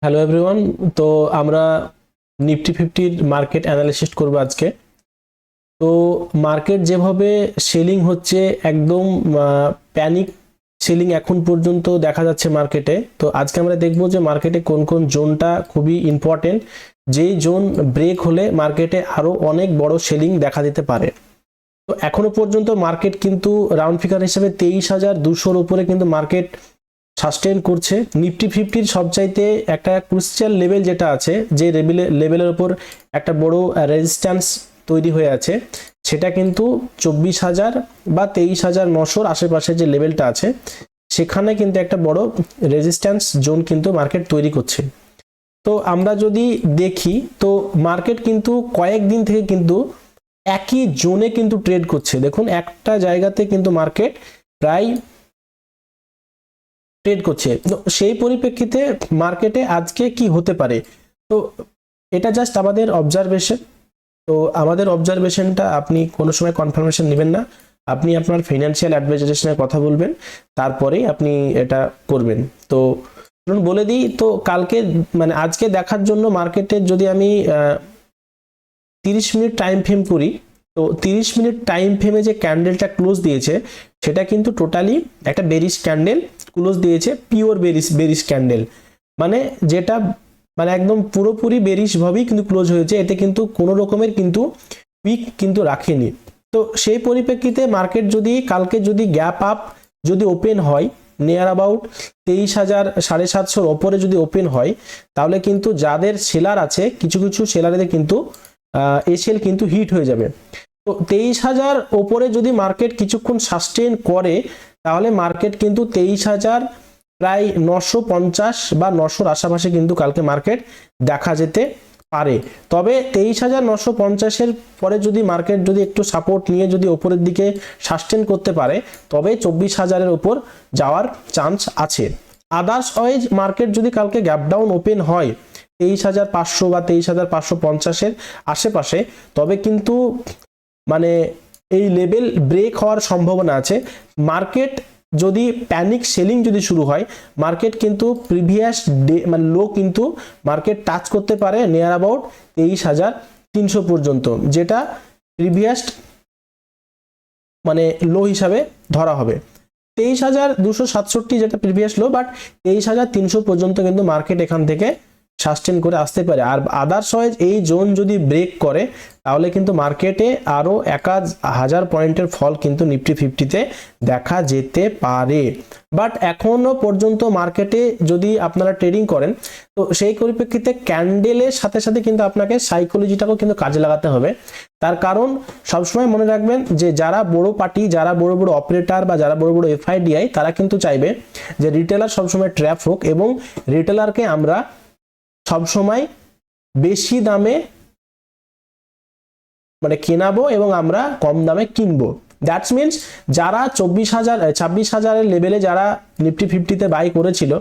Hello everyone. তো আমরা Nifty ফিফটির market analysis করব আজকে। তো মার্কেট যেভাবে সেলিং হচ্ছে, একদম প্যানিক সেলিং এখন পর্যন্ত দেখা যাচ্ছে মার্কেটে। তো আজকে আমরা দেখব যে মার্কেটে কোন কোন জোনটা খুবই ইম্পর্টেন্ট, যেই জোন ব্রেক হলে মার্কেটে আরো অনেক বড় সেলিং দেখা দিতে পারে। তো এখনো পর্যন্ত মার্কেট কিন্তু রাউন্ড ফিগার হিসেবে 23,200-র উপরে কিন্তু মার্কেট সাস্টেন করছে। নিফটি ফিফটির সবচাইতে একটা ক্রুশিয়াল লেভেল যেটা আছে, যে লেভেলের উপর একটা বড় রেজিস্ট্যান্স তৈরি হয়ে আছে, সেটা কিন্তু 24,000 বা 23,900-র আশেপাশে যে লেভেলটা আছে, সেখানে কিন্তু একটা বড় রেজিস্ট্যান্স জোন কিন্তু মার্কেট তৈরি করছে। তো আমরা যদি দেখি, তো মার্কেট কিন্তু কয়েকদিন থেকে কিন্তু একই জোনে কিন্তু ট্রেড করছে। দেখুন, একটা জায়গাতে কিন্তু মার্কেট প্রায় ট্রেড করছে। তো সেই পরিপ্রেক্ষিতে মার্কেটে আজকে কি হতে পারে, তো এটা জাস্ট আমাদের অবজারভেশন। তো আমাদের অবজারভেশনটা আপনি কোনো সময় কনফার্মেশন নেবেন না, আপনি আপনার ফিনান্সিয়াল অ্যাডভাইজারের সঙ্গে কথা বলবেন, তারপরেই আপনি এটা করবেন। তো বলে দিই, তো কালকে মানে আজকে দেখার জন্য মার্কেটের যদি আমি 30 মিনিট টাইম ফ্রেম করি, তো 30 মিনিট টাইম ফ্রেমে যে ক্যান্ডেলটা ক্লোজ দিয়েছে, সেটা কিন্তু টোটালি একটা বেরিশ ক্যান্ডেল ক্লোজ দিয়েছে, পিওর বেরিশ ক্যান্ডেল, মানে যেটা মানে একদম পুরোপুরি বেরিশ ভাবেই কিন্তু ক্লোজ হয়েছে। এতে কিন্তু কোনো রকমের কিন্তু উইক কিন্তু রাখেনি। তো সেই পরিপ্রেক্ষিতে মার্কেট যদি কালকে যদি গ্যাপ আপ যদি ওপেন হয়, নিয়ার অ্যাবাউট 23,750-র ওপরে যদি ওপেন হয়, তাহলে কিন্তু যাদের সেলার আছে, কিছু কিছু সেলারদের কিন্তু এসএল কিন্তু হিট হয়ে যাবে। তো 23,000 ওপরে যদি মার্কেট কিছুক্ষণ সাস্টেন করে, তাহলে মার্কেট কিন্তু 23,000 প্রায় 950 বা 900-র আশেপাশে কিন্তু কালকে মার্কেট দেখা যেতে পারে। তবে 23,950-এর পরে যদি মার্কেট যদি একটু সাপোর্ট নিয়ে যদি ওপরের দিকে সাস্টেন করতে পারে, তবে 24,000-এর উপর যাওয়ার চান্স আছে। আদার্সওয়াইজ মার্কেট যদি কালকে গ্যাপ ডাউন ওপেন হয় 23,500 বা 23,550-এর আশেপাশে, তবে কিন্তু মানে এই লেভেল ব্রেক হওয়ার সম্ভাবনা আছে। মার্কেট যদি প্যানিক সেলিং যদি শুরু হয়, মার্কেট কিন্তু প্রিভিয়াস ডে মানে লো কিন্তু মার্কেট টাচ করতে পারে নিয়ার অ্যাবাউট 23,300 পর্যন্ত, যেটা প্রিভিয়াস মানে লো হিসাবে ধরা হবে। 23,267 যেটা প্রিভিয়াস লো, বাট 23,300 পর্যন্ত কিন্তু মার্কেট এখান থেকে সাস্টেন করে আসতে পারে। আর আদার্সওয়াইজ এই জোন যদি ব্রেক করে, তাহলে কিন্তু মার্কেটে আরো 1,000 পয়েন্টের ফল কিন্তু নিফটি ফিফটিতে দেখা যেতে পারে। বাট এখনো পর্যন্ত মার্কেটে যদি আপনারা ট্রেডিং করেন, তো সেই পরিপ্রেক্ষিতে ক্যান্ডেলের সাথে সাথে কিন্তু আপনাকে সাইকোলজিটাকেও কিন্তু কাজে লাগাতে হবে। তার কারণ সবসময় মনে রাখবেন যে যারা বড় পার্টি, যারা বড় বড় অপারেটর বা যারা বড় বড় এফআইডিআই, তারা কিন্তু চাইবে যে রিটেলার সবসময় ট্র্যাপ হোক, এবং রিটেলারকে আমরা সবসময় বেশি দামে মানে কেনাবো এবং আমরা কম দামে কিনবো। দ্যাটস মিনস যারা 26,000 লেভেলে যারা নিফটি ফিফটিতে বাই করেছিল,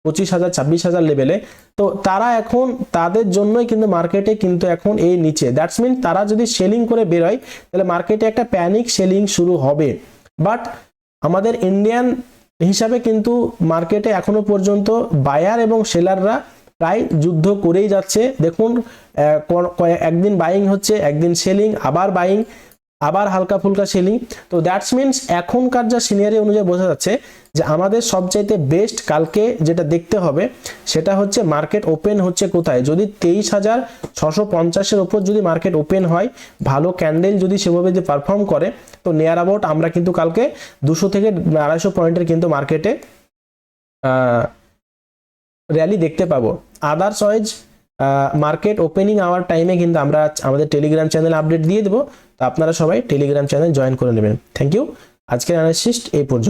25,000 26,000 লেভেলে, তো তারা এখন তাদের জন্যই কিন্তু মার্কেটে কিন্তু এখন এই নিচে। দ্যাটস মিনস তারা যদি সেলিং করে বেরোয়, তাহলে মার্কেটে একটা প্যানিক সেলিং শুরু হবে। বাট আমাদের ইন্ডিয়ান হিসাবে কিন্তু মার্কেটে এখনো পর্যন্ত বায়ার এবং সেলাররা প্রায় যুদ্ধ করেই যাচ্ছে। দেখুন, একদিন বাইং হচ্ছে, একদিন সেলিং, আবার বাইং, আবার হালকা ফুলকা সেলিং। তো দ্যাটস মিনস এখনকার যা সিনারি অনুযায়ী বোঝা যাচ্ছে যে আমাদের সবচাইতে বেস্ট কালকে যেটা দেখতে হবে, সেটা হচ্ছে মার্কেট ওপেন হচ্ছে কোথায়। যদি 23,650-এর ওপর যদি মার্কেট ওপেন হয়, ভালো ক্যান্ডেল যদি সেভাবে যদি পারফর্ম করে, তো নিয়ার অ্যাবাউট আমরা কিন্তু কালকে 200 থেকে 250 পয়েন্টের কিন্তু মার্কেটে র্যালি দেখতে পাবো। আদার্সওয়াইজ মার্কেট ওপেনিং আওয়ার টাইমে কিন্তু আমরা আমাদের টেলিগ্রাম চ্যানেল আপডেট দিয়ে দেবো। তো আপনারা সবাই টেলিগ্রাম চ্যানেল জয়েন করে নেবেন। Thank you. আজকের অ্যানালিসিস এই পর্যন্ত।